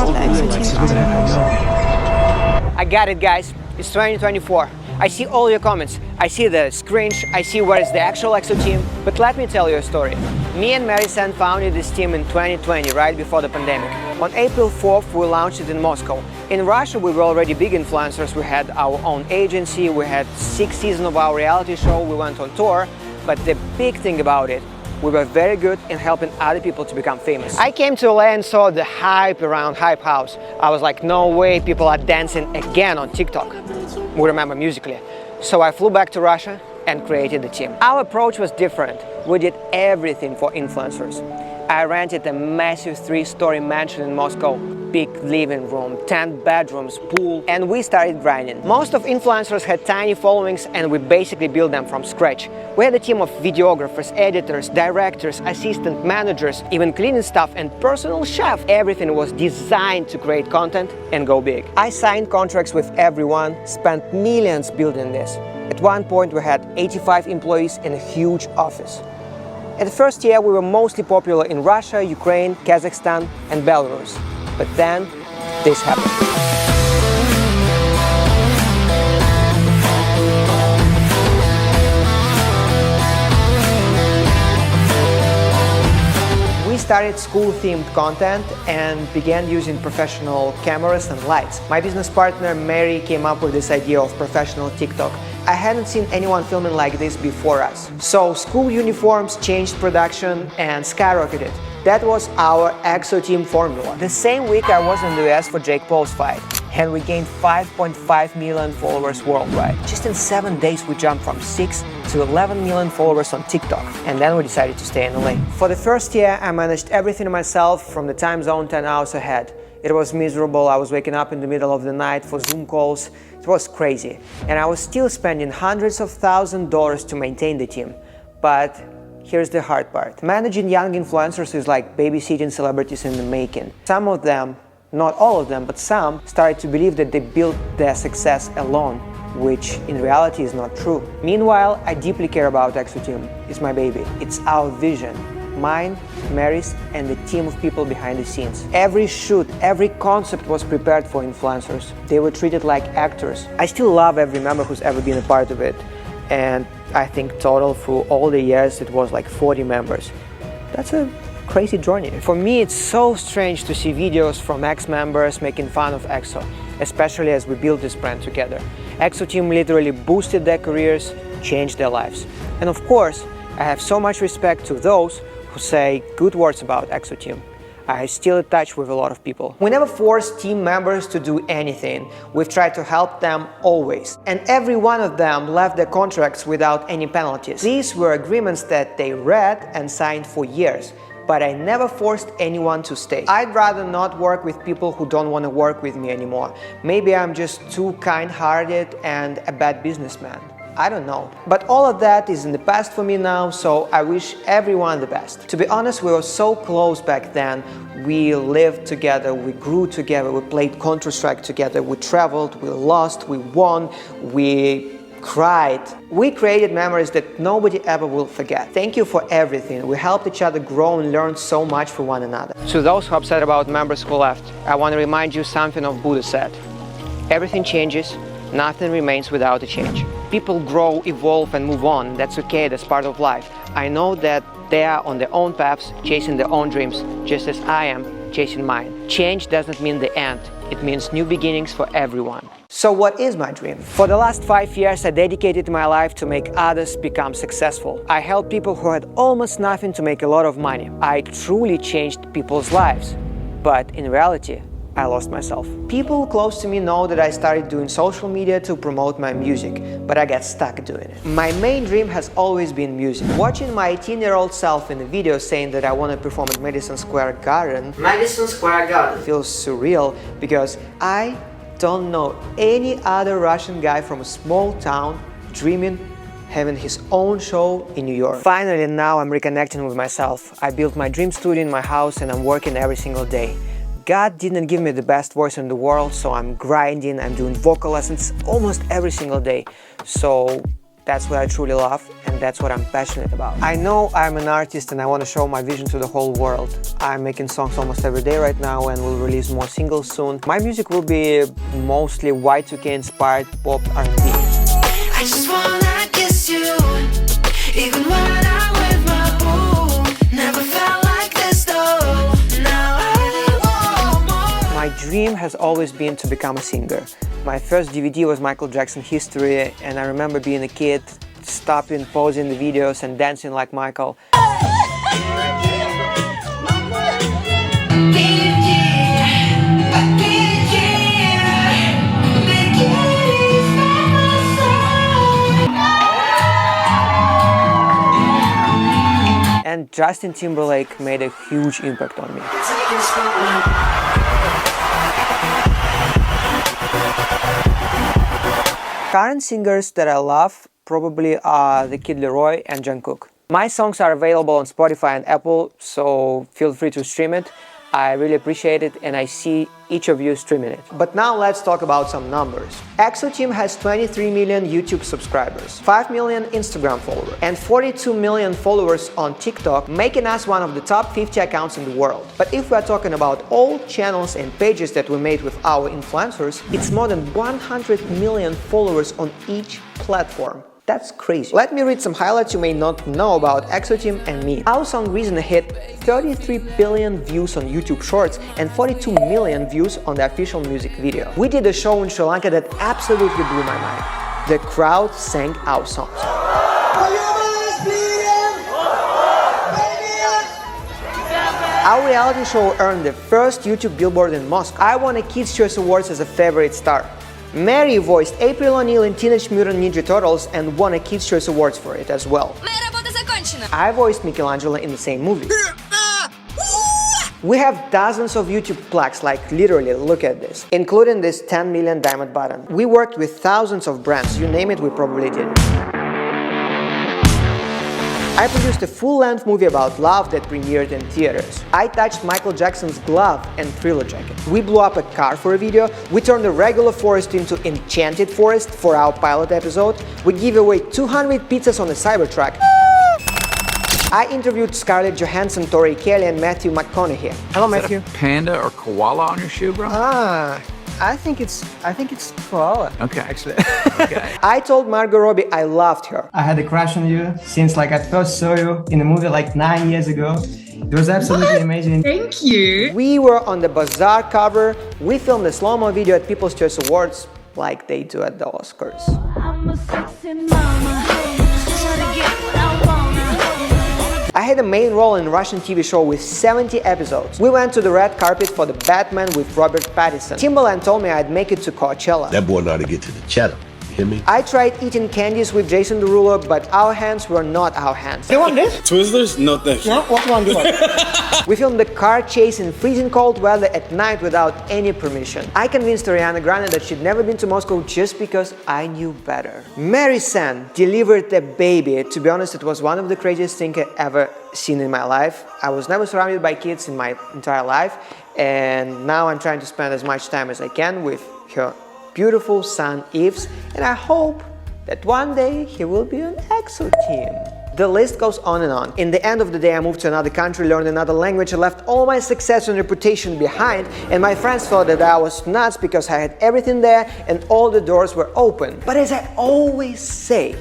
of the EXO team. I got it, guys. It's 2024. I see all your comments. I see the Cringe. I see where is the actual EXO team. But let me tell you a story. Me and Mary San founded this team in 2020, right before the pandemic. On April 4th, we launched it in Moscow. In Russia, we were already big influencers. We had our own agency. We had 6 seasons of our reality show. We went on tour. But the big thing about it, we were very good in helping other people to become famous. I came to LA and saw the hype around Hype House. I was like, no way, people are dancing again on TikTok. We remember Musically. So I flew back to Russia and created the team. Our approach was different. We did everything for influencers. I rented a massive 3-story mansion in Moscow, big living room, 10 bedrooms, pool, and we started grinding. Most of influencers had tiny followings and we basically built them from scratch. We had a team of videographers, editors, directors, assistant managers, even cleaning staff and personal chef. Everything was designed to create content and go big. I signed contracts with everyone, spent millions building this. At one point we had 85 employees in a huge office. At the first year, we were mostly popular in Russia, Ukraine, Kazakhstan, and Belarus. But then, this happened. We started school-themed content and began using professional cameras and lights. My business partner, Mary, came up with this idea of professional TikTok. I hadn't seen anyone filming like this before us. So school uniforms changed production and skyrocketed. That was our EXO team formula. The same week I was in the US for Jake Paul's fight, and we gained 5.5 million followers worldwide. Just in 7 days we jumped from 6 to 11 million followers on TikTok, and then we decided to stay in LA. For the first year I managed everything myself from the time zone 10 hours ahead. It was miserable. I was waking up in the middle of the night for Zoom calls. It was crazy. And I was still spending hundreds of thousands of dollars to maintain the team. But here's the hard part. Managing young influencers is like babysitting celebrities in the making. Some of them, not all of them, but some, started to believe that they built their success alone, which in reality is not true. Meanwhile, I deeply care about EXO team. It's my baby. It's our vision. Mine, Mary's, and the team of people behind the scenes. Every shoot, every concept was prepared for influencers. They were treated like actors. I still love every member who's ever been a part of it. And I think total through all the years it was like 40 members. That's a crazy journey. For me, it's so strange to see videos from ex-members making fun of EXO, especially as we built this brand together. EXO team literally boosted their careers, changed their lives. And of course, I have so much respect to those who say good words about EXO team. I still in touch with a lot of people. We never forced team members to do anything. We've tried to help them always. And every one of them left their contracts without any penalties. These were agreements that they read and signed for years. But I never forced anyone to stay. I'd rather not work with people who don't want to work with me anymore. Maybe I'm just too kind-hearted and a bad businessman. I don't know. But all of that is in the past for me now, so I wish everyone the best. To be honest, we were so close back then. We lived together, we grew together, we played Counter-Strike together, we traveled, we lost, we won, we cried. We created memories that nobody ever will forget. Thank you for everything. We helped each other grow and learn so much from one another. To those who are upset about members who left, I want to remind you something of Buddha said. Everything changes, nothing remains without a change. People grow, evolve and move on. That's okay, that's part of life. I know that they are on their own paths, chasing their own dreams, just as I am chasing mine. Change doesn't mean the end. It means new beginnings for everyone. So what is my dream? For the last 5 years, I dedicated my life to make others become successful. I helped people who had almost nothing to make a lot of money. I truly changed people's lives. But in reality, I lost myself. People close to me know that I started doing social media to promote my music, but I got stuck doing it. My main dream has always been music. Watching my 18-year-old self in a video saying that I want to perform at Madison Square Garden feels surreal because I don't know any other Russian guy from a small town dreaming having his own show in New York. Finally, now I'm reconnecting with myself. I built my dream studio in my house and I'm working every single day. God didn't give me the best voice in the world, so I'm grinding, I'm doing vocal lessons almost every single day. So That's what I truly love, and that's what I'm passionate about. I know I'm an artist and I want to show my vision to the whole world. I'm making songs almost every day right now and will release more singles soon. My music will be mostly Y2K inspired pop R&B. I just wanna kiss you, even when I'm with my boo. Never felt like this though. Now I want more. My dream has always been to become a singer. My first DVD was Michael Jackson History, and I remember being a kid, stopping, pausing the videos and dancing like Michael. And Justin Timberlake made a huge impact on me. Current singers that I love probably are The Kid Leroy and Jungkook. My songs are available on Spotify and Apple, so feel free to stream it. I really appreciate it and I see each of you streaming it. But now let's talk about some numbers. EXO Team has 23 million YouTube subscribers, 5 million Instagram followers, and 42 million followers on TikTok, making us one of the top 50 accounts in the world. But if we are talking about all channels and pages that we made with our influencers, it's more than 100 million followers on each platform. That's crazy. Let me read some highlights you may not know about EXO Team and me. Our song Reason hit 33 billion views on YouTube Shorts and 42 million views on the official music video. We did a show in Sri Lanka that absolutely blew my mind. The crowd sang our songs. Our reality show earned the first YouTube Billboard in Moscow. I won a Kids' Choice Awards as a favorite star. Mary voiced April O'Neil in Teenage Mutant Ninja Turtles and won a Kids' Choice Awards for it as well. I voiced Michelangelo in the same movie. We have dozens of YouTube plaques, like literally, look at this, including this 10 million diamond button. We worked with thousands of brands, you name it, we probably did. I produced a full-length movie about love that premiered in theaters. I touched Michael Jackson's glove and Thriller jacket. We blew up a car for a video. We turned a regular forest into enchanted forest for our pilot episode. We gave away 200 pizzas on a Cybertruck. I interviewed Scarlett Johansson, Tori Kelly, and Matthew McConaughey. Hello, Matthew. Is that a panda or koala on your shoe, bro? I think it's koala. Okay. Actually. Okay. I told Margot Robbie I loved her. I had a crush on you since I first saw you in a movie 9 years ago. It was absolutely amazing. Thank you. We were on the Bazaar cover. We filmed a slow-mo video at People's Choice Awards like they do at the Oscars. I'm a sexy mama, tryna get what I wanna. I had a main role in a Russian TV show with 70 episodes. We went to the red carpet for the Batman with Robert Pattinson. Timbaland told me I'd make it to Coachella. That boy know how to get to the cheddar. You hear me? I tried eating candies with Jason Derulo, but our hands were not our hands. You want this? Twizzlers? No, thank you. No? What one do you want? We filmed the car chase in freezing cold weather at night without any permission. I convinced Ariana Grande that she'd never been to Moscow just because I knew better. Mary San delivered a baby. To be honest, it was one of the craziest things I ever seen in my life. I was never surrounded by kids in my entire life, and now I'm trying to spend as much time as I can with her beautiful son Yves, and I hope that one day he will be on EXO Team. The list goes on and on. In the end of the day, I moved to another country, learned another language, and left all my success and reputation behind, and my friends thought that I was nuts because I had everything there and all the doors were open. But as I always say,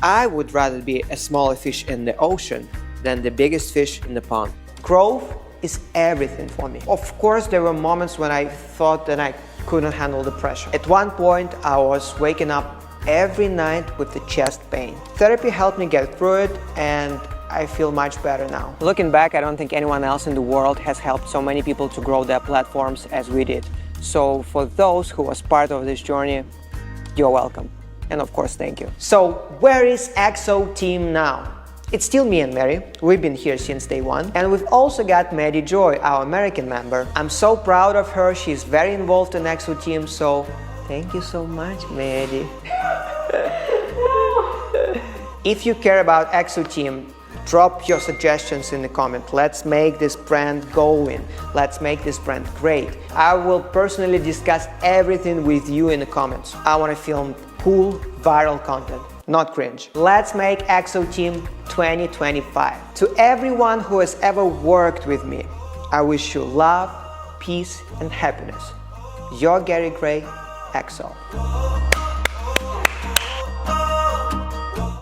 I would rather be a smaller fish in the ocean than the biggest fish in the pond. Growth is everything for me. Of course, there were moments when I thought that I couldn't handle the pressure. At one point, I was waking up every night with the chest pain. Therapy helped me get through it, and I feel much better now. Looking back, I don't think anyone else in the world has helped so many people to grow their platforms as we did. So for those who was part of this journey, you're welcome. And of course, thank you. So where is EXO Team now? It's still me and Mary. We've been here since day one. And we've also got Maddie Joy, our American member. I'm so proud of her. She's very involved in EXO Team, so thank you so much, Maddie. If you care about EXO Team, drop your suggestions in the comment. Let's make this brand going. Let's make this brand great. I will personally discuss everything with you in the comments. I want to film cool, viral content. not cringe. Let's make EXO Team 2025. To everyone who has ever worked with me, I wish you love, peace, and happiness. Your Gary Gray, EXO.